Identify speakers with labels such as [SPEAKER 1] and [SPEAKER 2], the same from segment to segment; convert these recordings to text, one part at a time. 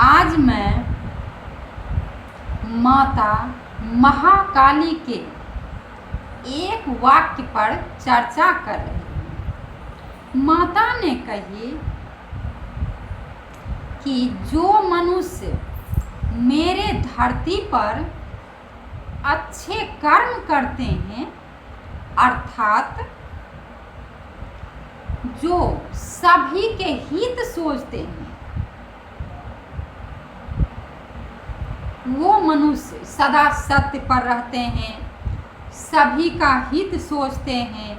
[SPEAKER 1] आज मैं माता महाकाली के एक वाक्य पर चर्चा कर रही हूँ। माता ने कही कि जो मनुष्य मेरे धरती पर अच्छे कर्म करते हैं, अर्थात जो सभी के हित सोचते हैं, वो मनुष्य सदा सत्य पर रहते हैं, सभी का हित सोचते हैं,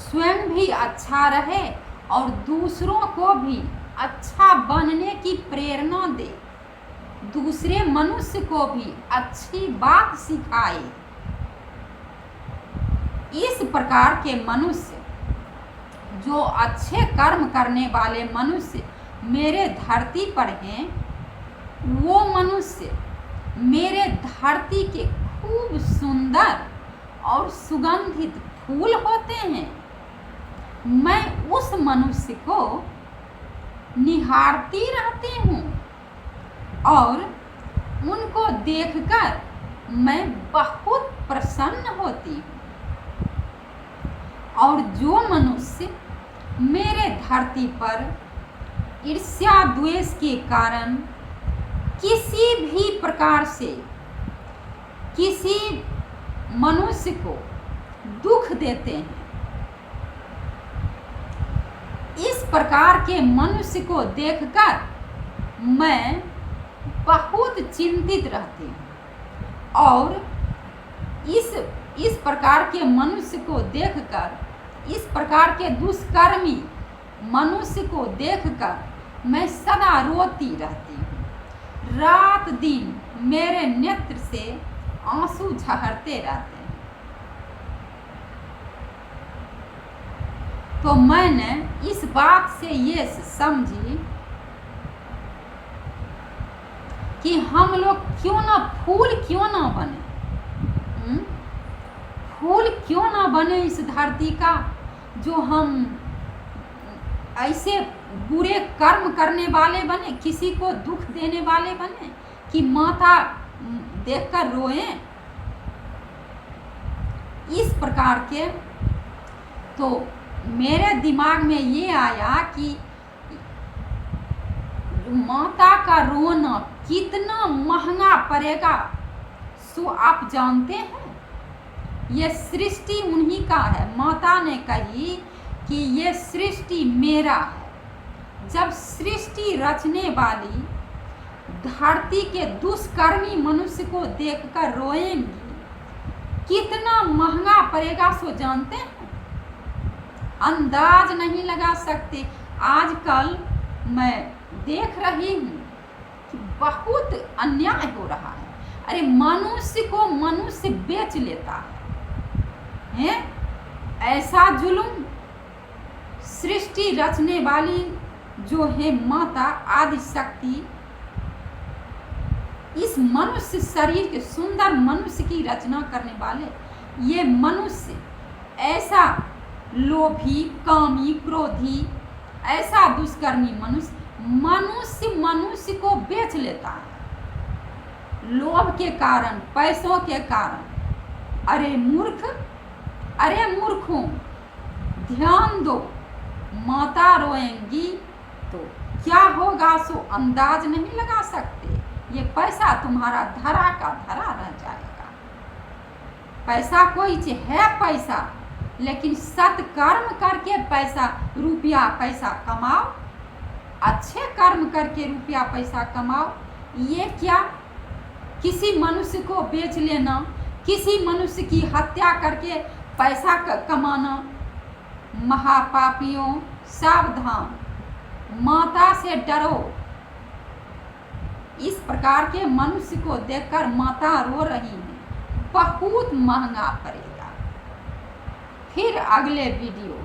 [SPEAKER 1] स्वयं भी अच्छा रहे और दूसरों को भी अच्छा बनने की प्रेरणा दे, दूसरे मनुष्य को भी अच्छी बात सिखाए। इस प्रकार के मनुष्य, जो अच्छे कर्म करने वाले मनुष्य मेरे धरती पर हैं, वो मनुष्य मेरे धरती के खूब सुंदर और सुगंधित फूल होते हैं। मैं उस मनुष्य को निहारती रहती हूँ और उनको देखकर मैं बहुत प्रसन्न होती हूँ। और जो मनुष्य मेरे धरती पर ईर्ष्या द्वेष के कारण किसी भी प्रकार से किसी मनुष्य को दुख देते हैं, इस प्रकार के मनुष्य को देखकर मैं बहुत चिंतित रहती हूँ। और इस प्रकार के मनुष्य को देखकर, इस प्रकार के दुष्कर्मी मनुष्य को देखकर मैं सदा रोती रहती हूँ। रात दिन मेरे नेत्र से आंसू झरते रहते हैं। तो मैंने इस बात से ये समझी कि हम लोग क्यों ना फूल क्यों ना बने, फूल क्यों ना बने इस धरती का, जो हम ऐसे बुरे कर्म करने वाले बने, किसी को दुख देने वाले बने कि माता देखकर रोएं। इस प्रकार के तो मेरे दिमाग में ये आया कि माता का रोना कितना महंगा पड़ेगा, सो आप जानते हैं। ये सृष्टि उन्हीं का है। माता ने कही कि ये सृष्टि मेरा है। जब सृष्टि रचने वाली धरती के दुष्कर्मी मनुष्य को देखकर रोएंगी, कितना महंगा पड़ेगा सो जानते हैं, अंदाज नहीं लगा सकते। आजकल मैं देख रही हूँ कि बहुत अन्याय हो रहा है। अरे मनुष्य को मनुष्य बेच लेता है, ऐसा जुल्म। सृष्टि रचने वाली जो है माता आदि शक्ति, इस मनुष्य शरीर के सुंदर मनुष्य की रचना करने वाले ये मनुष्य ऐसा लोभी, कामी, क्रोधी, ऐसा दुष्कर्मी मनुष्य को बेच लेता है लोभ के कारण, पैसों के कारण। अरे मूर्ख, अरे मूर्खों, ध्यान दो। माता रोएंगी तो क्या होगा सो अंदाज नहीं लगा सकते। ये पैसा तुम्हारा धरा का धरा रह जाएगा। पैसा कोई चीज है पैसा, लेकिन सत्कर्म करके पैसा, रुपया पैसा कमाओ, अच्छे कर्म करके रुपया पैसा कमाओ। ये क्या किसी मनुष्य को बेच लेना, किसी मनुष्य की हत्या करके पैसा कमाना। महापापियों सावधान, माता से डरो। इस प्रकार के मनुष्य को देखकर माता रो रही है, बहुत महंगा पड़ेगा। फिर अगले वीडियो